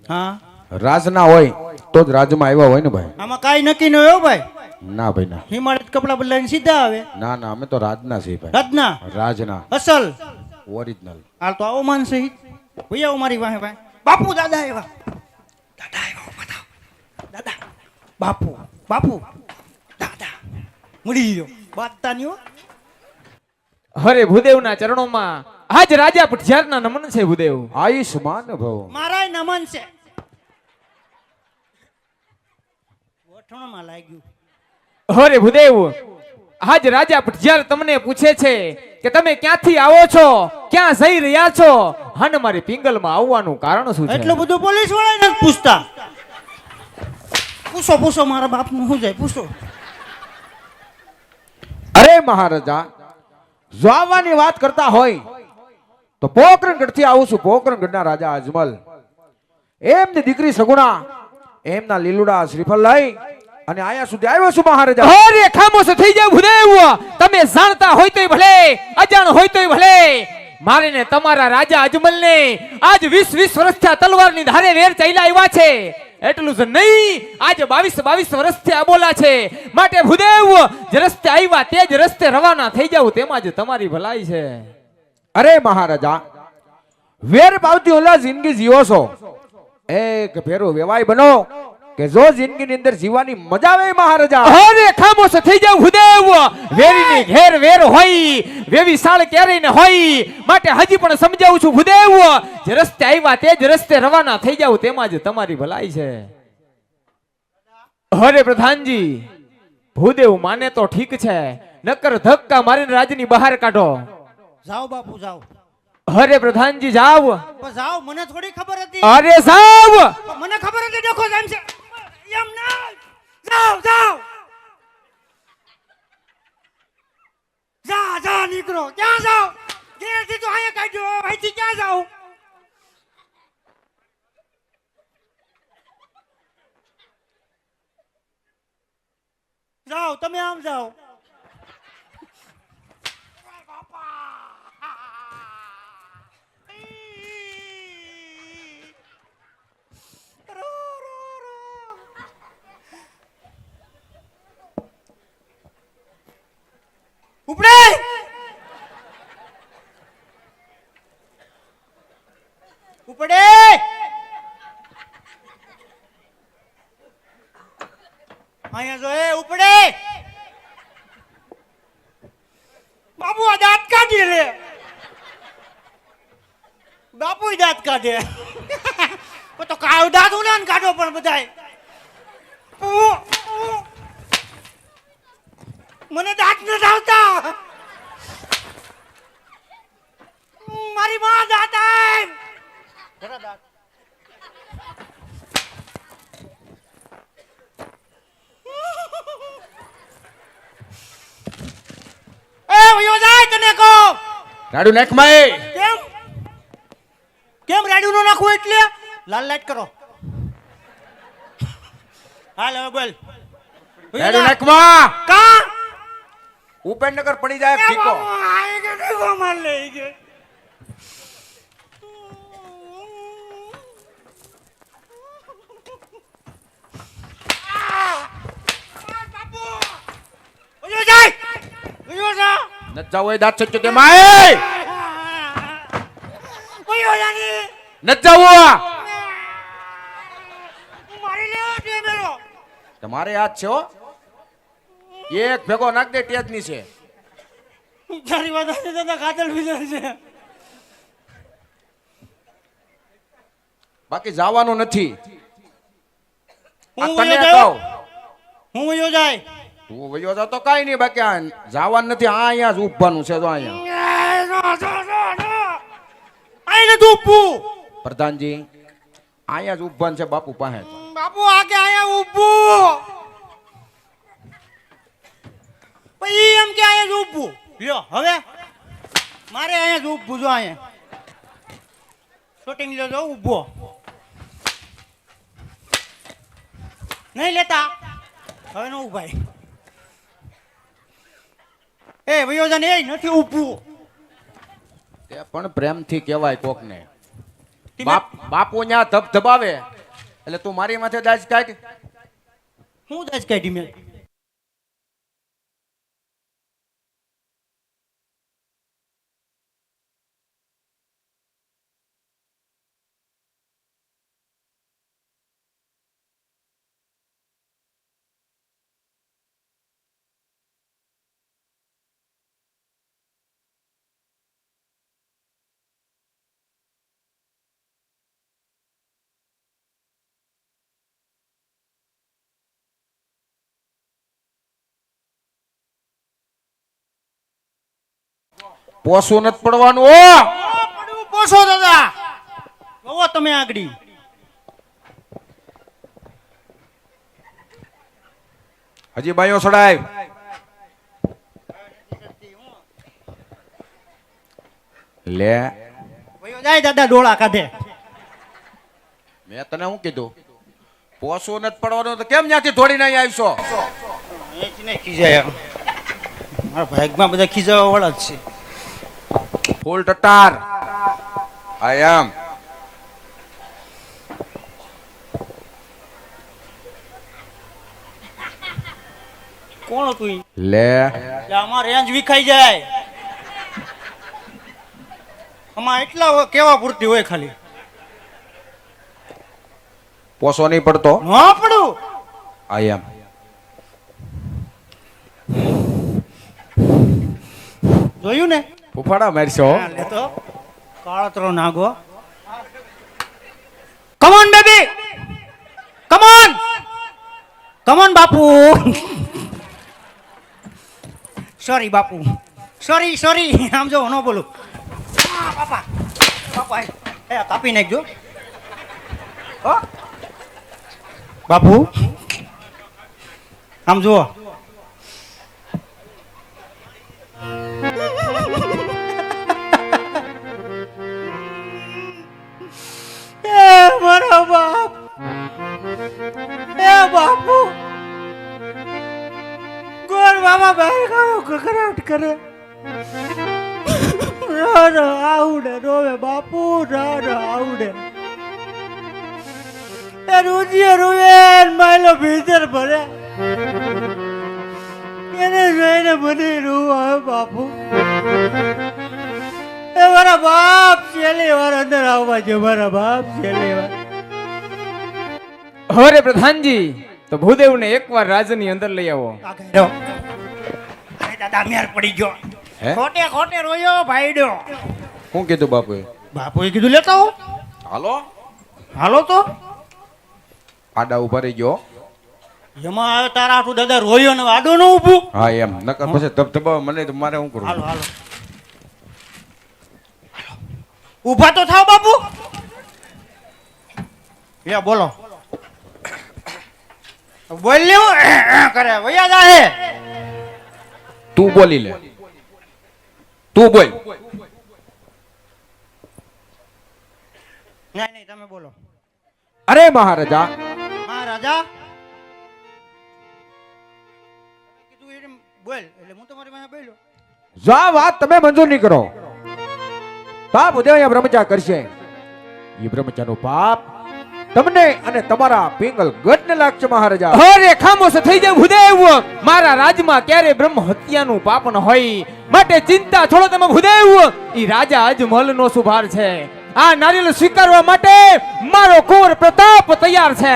હા રાજના હોય તો જ રાજમાં આવ્યા હોય ને ભાઈ. આમાં કાઈ નક્કી ન હોય ભાઈ. ના ભાઈ ના. હિમાલય કપડા બદલાઈને સીધા આવે. ના ના અમે તો રાજના છીએ ભાઈ. રત્ના રાજના અસલ ઓરિજિનલ. હાલ તો આવો માનશે ભૈયા મારી વાહે ભાઈ. બાપુ દાદા આવ્યા. દાદા આવ્યા બતાવ. દાદા બાપુ બાપુ દાદા મળી ગયો બાતતા નહીં હો. હરે ભૂદેવના ચરણોમાં આજ રાજા પટિયારના નમન છે ભૂદેવ. આયુષ્માન ભવ. મારાય નમન છે. ગોઠણમાં લાગ્યું. હરે ભૂદેવ આજ રાજા પટિયાર તમને પૂછે છે કે તમે ક્યાંથી આવો છો, ક્યાં જઈ રહ્યા છો, અને મારી પિંગલમાં આવવાનું કારણ શું છે? એટલું બધું પોલીસ વાળા નથી પૂછતા. પૂછો પૂછો મારા બાપનું શું જાય પૂછો. અરે મહારાજા, જો આવવાની વાત કરતા હોય તો પોકરણગઢ થી આવું છું. પોકરણગઢના રાજા અજમલ એમની દીકરી સગુણા એમના લીલુડા શ્રીફળ લઈ અને આયા સુધી આવ્યો છું મહારાજા. અરે ખામોશ થઈ જાવ ભૂદેવ. તમે જાણતા હોય તોય ભલે, અજાણ હોય તોય ભલે, મારે ને તમારા રાજા અજમલને આજ 20 વર્ષથી તલવારની ધારે વેર ચાલ્યા આવ્યા છે. એટલું જ નહીં, આજે 22 વર્ષથી આબોલા છે. માટે ભૂદેવ જે રસ્તે આવ્યા તે જ રસ્તે રવાના થઈ જાવ, તેમાં જ તમારી ભલાઈ છે. અરે મહારાજા, વેર પાવતી ઓલા જિંદગી જીવો છો, એક ફેરો વેવાય બનો કે જો જિંદગીની અંદર જીવવાની મજા આવે મહારાજા. અરે ખામોશ થઈ જાવ ભૂદેવ. વેરીની ઘેર વેર હોય, વેવી સાળ ક્યારેય ન હોય. માટે હજી પણ સમજાવું છું ભૂદેવ, જે રસ્તે આવ્યા તે જ રસ્તે રવાના થઈ જાવ, તેમાં જ તમારી ભલાઈ છે. અરે પ્રધાનજી, ભૂદેવ માને તો ઠીક છે, નકર ધક્કા મારીને રાજની બહાર કાઢો. જાઓ બાપુ જાઓ. અરે પ્રધાનજી જાવ. પણ જાઓ, મને થોડી ખબર હતી. અરે જાવ. પણ મને ખબર હતી ડખો એમ છે. એમ ના જાઓ જાઓ. જા જા નીકળો. ક્યાં જાઓ? ઘેરથી તો અહીંયા કાઢ્યો, અહીંથી ક્યાં જાઓ? જાઓ તમે આમ જાઓ. ઉપડે ઉપડે. અહીંયા જો એ ઉપડે. બાપુ આ દાંત કાઢી લે. બાપુ દાંત કાઢે. તો કાવ દાંત ઉના કાઢો પણ બધાય. મને દાંત ન આવતા. મારી માં દાંત આય. ઘણા દાંત. એ વયો જાય તને કહો. રાડુ નાખ માય. કેમ કેમ રાડુ નો નાખવું એટલે? લાલ લાઈટ કરો. હાલ હવે બોલ. રાડુ નાખ માં. કા ઉપેન્દ્રનગર પડી જાય ઠીકો. આય કે ઠીકો માર લઈ ગયો. ન જાવ એ દાંત છચ્ચો તે માય. ન જાવ. તમારે યાદ છે હો, એક ભેગો નાખ દે ટેજ ની છે. તારી વાત દાદા કાતલ વિચાર છે. બાકી જવાનું નથી. હું તને વયો કહું, હું વયો જાય. તું વયો જા તો કઈ નહીં, બાકી આ જવાનું નથી. આ અહીંયા જ ઉભવાનું છે. જો અહીંયા પ્રધાનજી અહીંયા જ ઉભવાનું છે બાપુ પાસે. બાપુ આગે અહીંયા ઊભું. પછી એમ કે અહીંયા જ ઊભું. લ્યો હવે મારે અહીંયા જ ઊભું. જો અહીંયા શૂટિંગ લ્યો જો ઊભો નહીં લેતા. હવે નો ઉભાઈ. એ વયોજન એ નથી ઊભું. તે પણ પ્રેમથી કહેવાય કોકને. બાપુ ન્યા ધબધબાવે એટલે તું મારી માથે દાજ કાઢ. હું દાજ કાઢી મેં? પોસું નથી પડવાનું. ઓ પડવું પોસો દાદા. જોવો તમે આગળી. હજી બાયો સડાય. લે વયો જાય દાદા ડોળા કાઢે. મેં તને શું કીધું? પોસું નથી પડવાનું તો કેમ ત્યાંથી દોડીને અહીં આવીશો? અહીંથી નહીં ખીજાય. મારા ભાગમાં બધા ખીજાવા વાળા જ છે. ફૂલ ટટાર. આઈ એમ. કોણ હતું ઈ? લે એટલે આમાં રેન્જ વિખાઈ જાય. આમાં એટલા કેવા પૂરતી હોય ખાલી. પોસો નહીં પડતો. ન પડું. આઈ એમ. જોયું ને? ફૂફાડા મારશો. હા, લે તો કાળતરો નાગો. Come on baby, come on, come on Bapu. Sorry Bapu, sorry sorry. આમ જો ન બોલું. બાપા બાપા એ કાપી નાખજો. હો બાપુ આમ જુઓ. મારો બાપ, એ બાપુ ગોર બાબા બહાર કાઢો કકરાટ કરે. આવડે રોવે બાપુ, આવડે. એ રોજીએ રોવે માયલો ભીતર ભરે. એને જોઈને મને રોવું આવે બાપુ. એ મારા બાપ છેલ્લી વાર અંદર આવવા છે. મારા બાપ છેલ્લી વાર. અરે પ્રધાનજી, તો ભૂદેવને એકવાર રાજની અંદર લઈ આવો. અરે દાદા મેર પડી ગયો. હે? ખોટે ખોટે રોયો ભાઈડો. શું કીધું બાપુએ? બાપુએ કીધું લેતા હો. હાલો. હાલો તો આડા ઉભા રહી ગયો. એમાં આવે તારા આટલું દાદા રોયો ને આડો ન ઊભું. હા એમ. નકર પછી ધબધબા મને તો મારે શું હાલો કરવું? હાલો ઊભા તો થાવ બાપુ. લે બોલો. બોલ લેવું કરે વયા જાહે. તું બોલી લે. તું બોલ. નહીં નહીં તમે બોલો. અરે મહારાજા, મહારાજા કીધું એમ બોલ એટલે હું તમારી પાસે બોલ્યો. જો આ વાત તમે મંજૂર નહીં કરો તો આ ભૂદેવ અહીંયા બ્રહ્મચા કરશે. એ બ્રહ્મચાનો પાપ તમને અને તમારા પિંગલ ગઢને લાગશે મહારાજા. અરે ખામોશ થઈ જાય ભૂદેવ. મારા રાજમાં ક્યારે બ્રહ્મ હત્યાનું પાપ ન હોય, માટે ચિંતા છોડો તમે ભૂદેવ. ઈ રાજા અજમલનો સુભાર છે. આ નારિયેળ સ્વીકારવા માટે મારો કુંવર પ્રતાપ તૈયાર છે.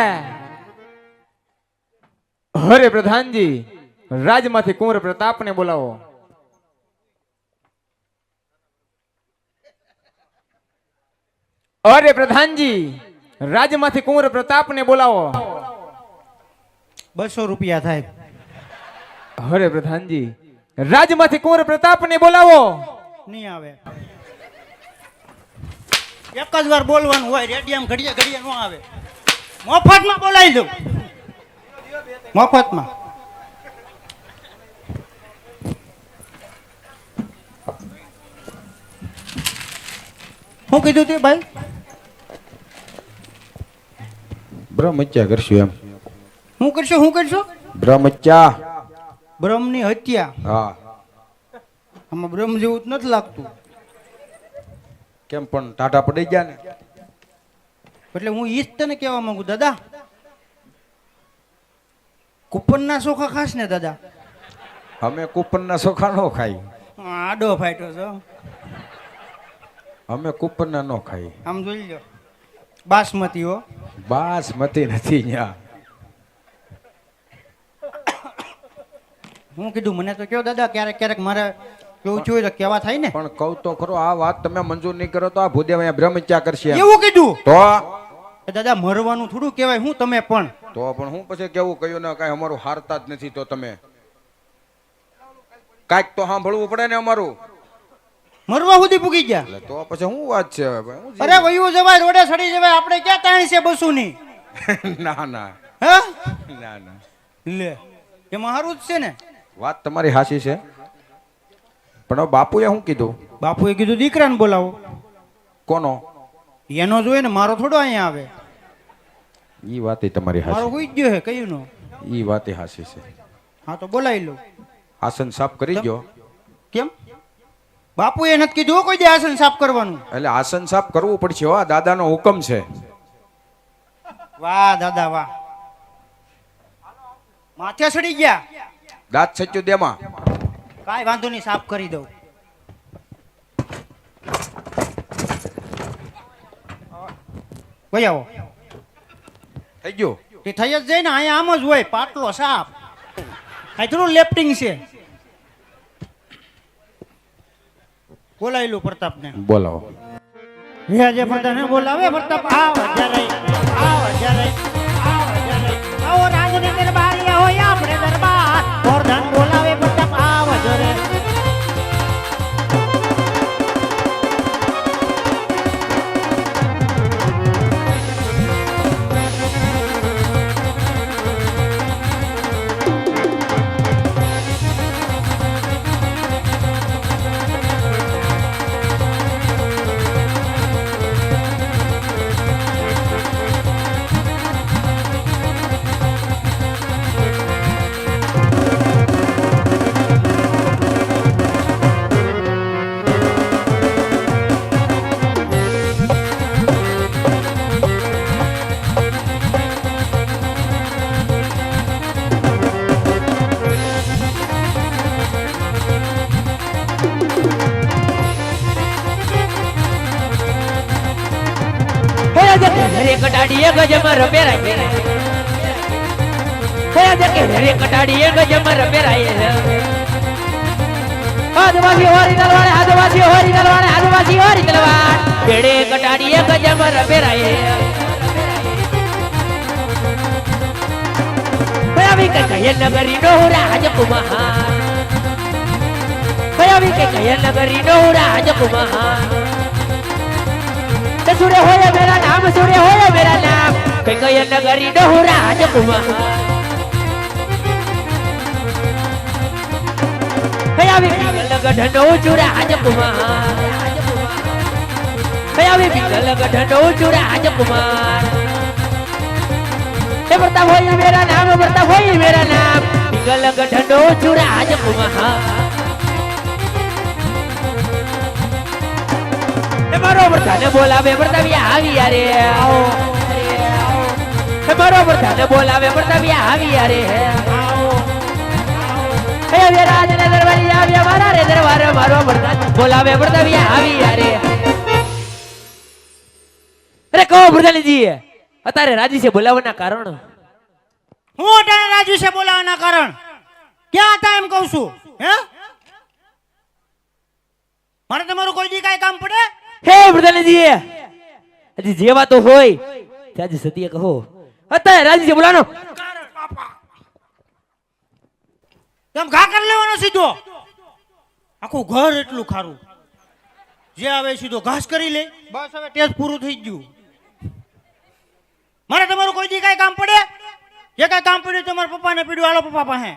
અરે પ્રધાનજી, રાજમાંથી કુંવર પ્રતાપને બોલાવો. અરે પ્રધાનજી, રાજમાંથી કુંવર પ્રતાપને બોલાવો. 200 રૂપિયા થાય. અરે પ્રધાનજી, રાજમાંથી કુંવર પ્રતાપને બોલાવો. નહીં આવે. એક જ વાર બોલવાનું હોય. રેડિયમ ઘડીએ ઘડીએ ન આવે. મફતમાં બોલાવી દઉં. મફતમાં. શું કીધું તે ભાઈ? બ્રહ્મચા કરશું એમ. શું કરશો શું કરશો? બ્રહ્મચા. બ્રહ્મની હત્યા. હા. આમાં બ્રહ્મ જેવું જ નથી લાગતું. કેમ પણ ટાટા પડી ગયા ને? એટલે હું ઈ જ તને કહેવા માંગુ દાદા, કુપનના ચોખા ખાસ ને દાદા? અમે કુપનના ચોખા નો ખાઈ, આડો ફાટ્યો છો. અમે કુપનના નો ખાઈ. આમ જોઈ લો, બાસમતી હો. બાસમતી નથી ન્યા. હું કીધું મને તો કયો દાદા, ક્યારેક ક્યારેક મારે કેવું થયું હોય તો કેવા થાય ને. પણ કહું તો ખરો, આ વાત તમે મંજૂર નહીં કરો તો આ ભૂદેવ અહીંયા બ્રહ્મત્યા કરશે એમ. એવું કીધું તો એ દાદા મરવાનું થોડું કહેવાય. હું તમે પણ પણ હું પછી કેવું કહ્યું ને, કાંઈ અમારું હારતા જ નથી. તો તમે કાંઈક તો સાંભળવું પડે ને અમારું. મરવા સુધી પૂગી ગયા એટલે તો પછી શું વાત છે હવે ભાઈ? હું અરે વયું જવાય, રોડે સડી જવાય, આપણે ક્યાં તાણી છે બસુની? ના ના હે ના ના, લે એમાં સારું જ છે ને. વાત તમારી હાચી છે, પણ હવે બાપુએ શું કીધું? બાપુએ કીધું દીકરાને બોલાવો. કોનો? એનો જોઈએ ને, મારો થોડો અહીંયા આવે. ઈ વાત તમારી મારો હાચી, હુઈ જ ગયો હે કયું નો. ઈ વાત હાચી છે. હા તો બોલાવી લો. આસન સાફ કરી ગયો. કેમ? બાપુએ નથી કીધું હો કોઈ દે આસન સાફ કરવાનું. એટલે આસન સાફ કરવું પડશે. હો, દાદાનો હુકમ છે. વાહ દાદા વાહ, માથે સડી ગયા. દાંત સચ્યું દેમાં. કાંઈ વાંધો નહીં, સાફ કરી દઉં. ભાઈ આવો. થઈ ગયું. એ થઈ જ જાય ને, અહીંયા આમ જ હોય પાટલો સાફ. આ થોડું લેફ્ટિંગ છે. બોલાવી લો પ્રતાપને. બોલાવો. જે બધાને બોલાવે પ્રતાપ આવ જ્યારે આવો રાજની દરબારીયા હોય આપણે દરબાર. ગોરધન બોલાવે પ્રતાપ આવ જ્યારે. હરે કટાડીએ ગજમર પેરાય હરે કટાડીએ ગજમર પેરાય આદિવાસી હોરી તલવારે આદિવાસી હોરી તલવારે આદિવાસી હોરી તલવાર પેડે કટાડીએ ગજમર પેરાય ભયાવી કે કય નગરી નો રાજકુમાર ભયાવી કે કય નગરી નો રાજકુમાર सुरे होया मेरा नाम सुरे होया मेरा नाम कई कई नगरी डहु राजकुमार हयावी पिंगल गढ़नो चुरा राजकुमार हयावी पिंगल गढ़नो चुरा राजकुमार हे प्रताप होया मेरा नाम प्रताप होया मेरा नाम पिंगल गढ़नो चुरा राजकुमार मारो प्रधान बोलावे प्रतापिया આવી યારે આવો મારો પ્રધાન બોલાવે પ્રતાપિયા આવી યારે આવો હે વિરાજ ને દરબારી આવ્યા મારા રે દરબાર મારો પ્રધાન બોલાવે પ્રતાપિયા આવી યારે અરે કહો પ્રધાનજી અત્યારે રાજી છે બોલાવવાના કારણ હું અટાણે રાજુ છે બોલાવવાના કારણ ક્યાં હતા એમ કહું છું. હે મારે તમારું કોઈ દી કાંઈ કામ પડે? હે પ્રધાનજી હજી જેવા તો હોય ત્યાંજી સત્ય કહો અત્યારે રાજી છે બોલાનો એમ ઘા કરી લેવાનો સીધો. આખું ઘર એટલું ખારું, જે આવે સીધો ઘાસ કરી લે. બસ હવે ટેસ્ટ પૂરું થઈ ગયું. મારે તમારું કોઈ દી કાંઈ કામ પડે? જે કાંઈ કામ પડ્યું તમારા પપ્પાને પીડ્યું, હાલો પપ્પા પાસે.